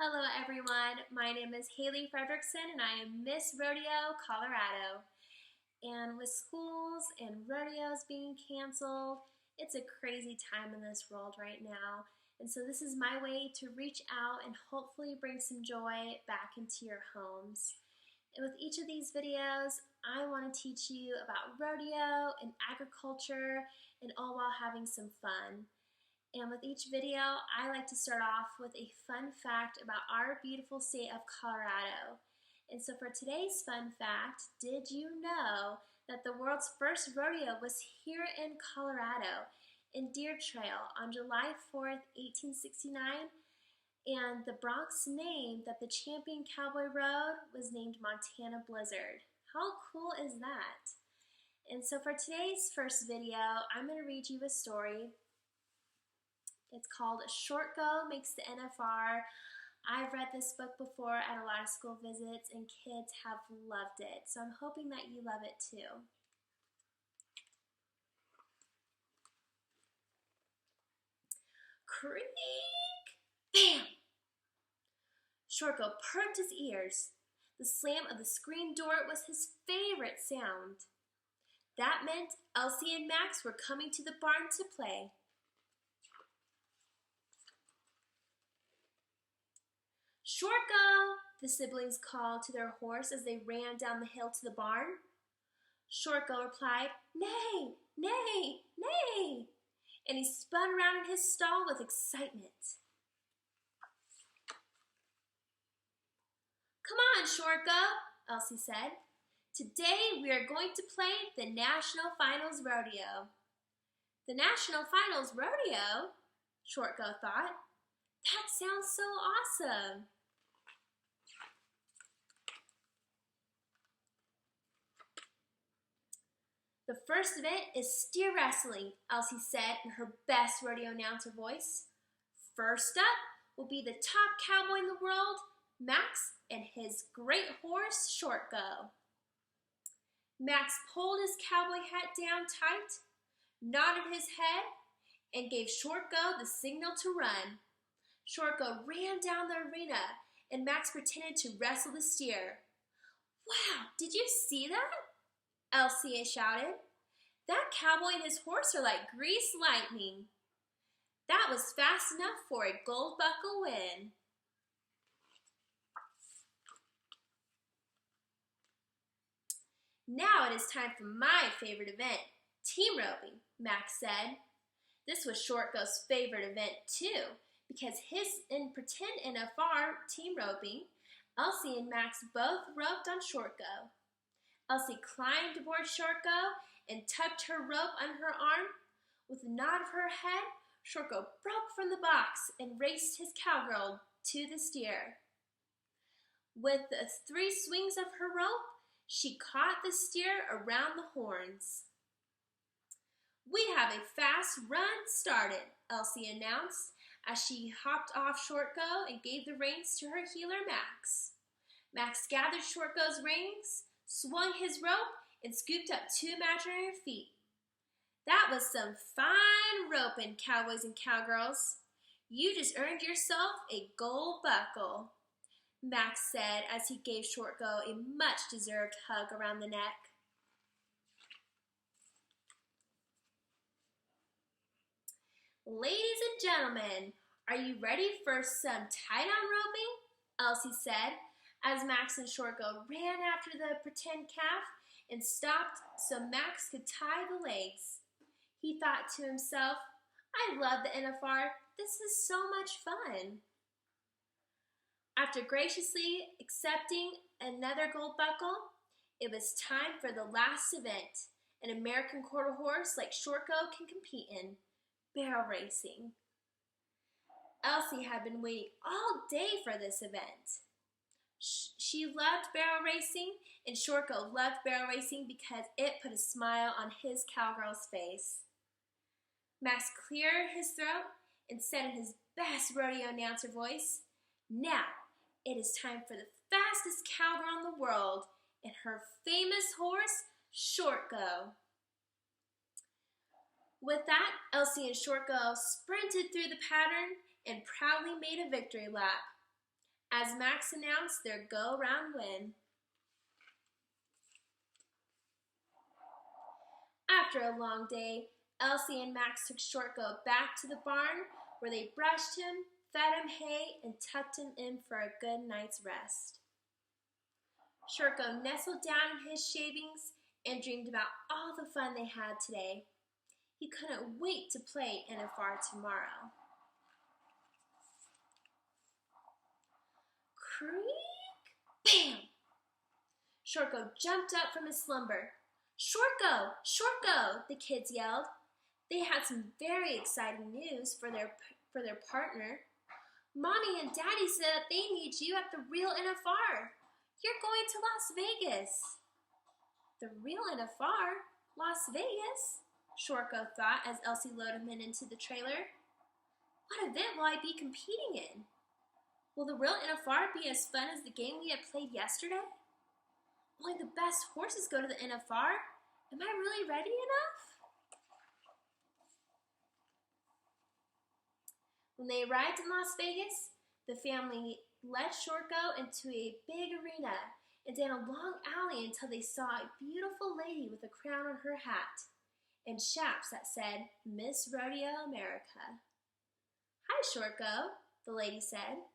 Hello everyone, my name is Haley Fredrickson and I am Miss Rodeo, Colorado. And with schools and rodeos being canceled, it's a crazy time in this world right now. And so this is my way to reach out and hopefully bring some joy back into your homes. And with each of these videos, I want to teach you about rodeo and agriculture and all while having some fun. And with each video, I like to start off with a fun fact about our beautiful state of Colorado. And so for today's fun fact, did you know that the world's first rodeo was here in Colorado, in Deer Trail, on July 4th, 1869? And the Bronx name that the champion cowboy rode was named Montana Blizzard. How cool is that? And so for today's first video, I'm going to read you a story. It's called Go Makes the NFR. I've read this book before at a lot of school visits and kids have loved it. So I'm hoping that you love it too. Creak! Bam! Shortgo perked his ears. The slam of the screen door was his favorite sound. That meant Elsie and Max were coming to the barn to play. Shortgo, the siblings called to their horse as they ran down the hill to the barn. Shortgo replied, "Nay, nay, nay," and he spun around in his stall with excitement. "Come on, Shortgo," Elsie said. "Today we are going to play the National Finals Rodeo." "The National Finals Rodeo?" Shortgo thought. "That sounds so awesome." "The first event is steer wrestling," Elsie said in her best rodeo announcer voice. "First up will be the top cowboy in the world, Max, and his great horse, Shortgo." Max pulled his cowboy hat down tight, nodded his head, and gave Shortgo the signal to run. Shortgo ran down the arena, and Max pretended to wrestle the steer. "Wow, did you see that?" Elsie shouted. "That cowboy and his horse are like greased lightning." That was fast enough for a gold buckle win. "Now it is time for my favorite event, team roping," Max said. This was Shortgo's favorite event too, because in pretend NFR team roping, Elsie and Max both roped on Shortgo. Elsie climbed aboard Shortgo and tucked her rope under her arm. With a nod of her head, Shortgo broke from the box and raced his cowgirl to the steer. With the 3 swings of her rope, she caught the steer around the horns. "We have a fast run started," Elsie announced as she hopped off Shortgo and gave the reins to her heeler, Max. Max gathered Shortgo's reins, swung his rope, and scooped up 2 imaginary feet. "That was some fine roping, cowboys and cowgirls. You just earned yourself a gold buckle," Max said as he gave Shortgo a much-deserved hug around the neck. "Ladies and gentlemen, are you ready for some tie-down roping?" Elsie said as Max and Shortgo ran after the pretend calf and stopped so Max could tie the legs. He thought to himself, "I love the NFR. This is so much fun." After graciously accepting another gold buckle, it was time for the last event, an American quarter horse like Shortgo can compete in, barrel racing. Elsie had been waiting all day for this event. She loved barrel racing, and Shortgo loved barrel racing because it put a smile on his cowgirl's face. Max cleared his throat and said in his best rodeo announcer voice, "Now it is time for the fastest cowgirl in the world and her famous horse, Shortgo." With that, Elsie and Shortgo sprinted through the pattern and proudly made a victory lap. as Max announced their go-round win. After a long day, Elsie and Max took Short Go back to the barn where they brushed him, fed him hay, and tucked him in for a good night's rest. Short Go nestled down in his shavings and dreamed about all the fun they had today. He couldn't wait to play NFR tomorrow. Creak! Bam! Short Go jumped up from his slumber. Short Go! Short Go! The kids yelled. They had some very exciting news for their partner. Mommy and Daddy said that they need you at the real NFR. You're going to Las Vegas. The real NFR? Las Vegas? Short Go thought as Elsie loaded him into the trailer. What event will I be competing in? Will the real NFR be as fun as the game we had played yesterday? Only the best horses go to the NFR. Am I really ready enough? When they arrived in Las Vegas, the family led Short Go into a big arena and down a long alley until they saw a beautiful lady with a crown on her hat and chaps that said, Miss Rodeo America. Hi, Short Go, the lady said.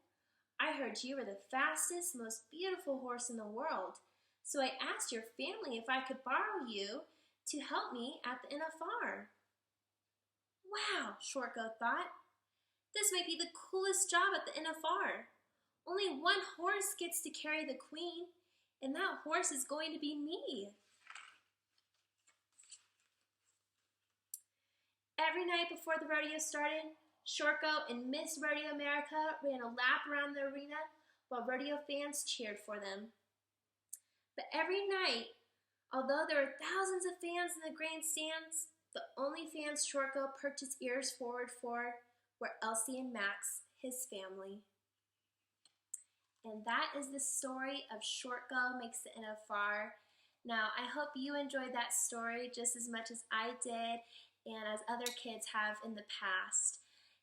I heard you were the fastest, most beautiful horse in the world, so I asked your family if I could borrow you to help me at the NFR. Wow, Short Go thought. This might be the coolest job at the NFR. Only one horse gets to carry the queen, and that horse is going to be me. Every night before the rodeo started, Short Go and Miss Rodeo America ran a lap around the arena while rodeo fans cheered for them. But every night, although there were thousands of fans in the grandstands, the only fans Short Go perked his ears forward for were Elsie and Max, his family. And that is the story of Short Go Makes the NFR. Now, I hope you enjoyed that story just as much as I did and as other kids have in the past.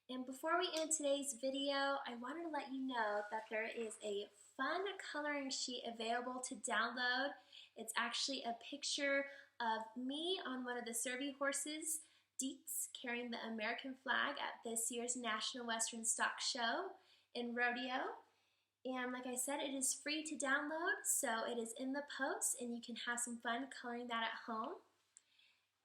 And before we end today's video, I wanted to let you know that there is a fun coloring sheet available to download. It's actually a picture of me on one of the Survey horses, Deets, carrying the American flag at this year's National Western Stock Show in Rodeo. And like I said, it is free to download, so it is in the post and you can have some fun coloring that at home.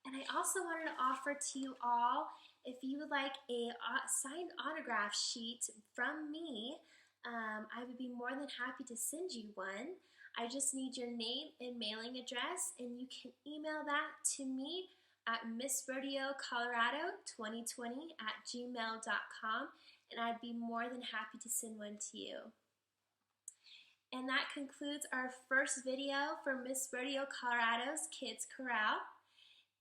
And I also wanted to offer to you all, if you would like a signed autograph sheet from me, I would be more than happy to send you one. I just need your name and mailing address, and you can email that to me at missrodeocolorado2020@gmail.com, and I'd be more than happy to send one to you. And that concludes our first video for Miss Rodeo Colorado's Kids Corral.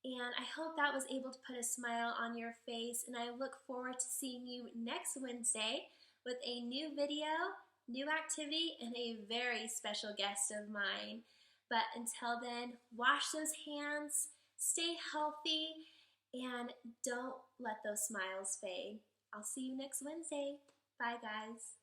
And I hope that was able to put a smile on your face, and I look forward to seeing you next Wednesday with a new video, new activity, and a very special guest of mine. But until then, wash those hands, stay healthy, and don't let those smiles fade. I'll see you next Wednesday. Bye, guys.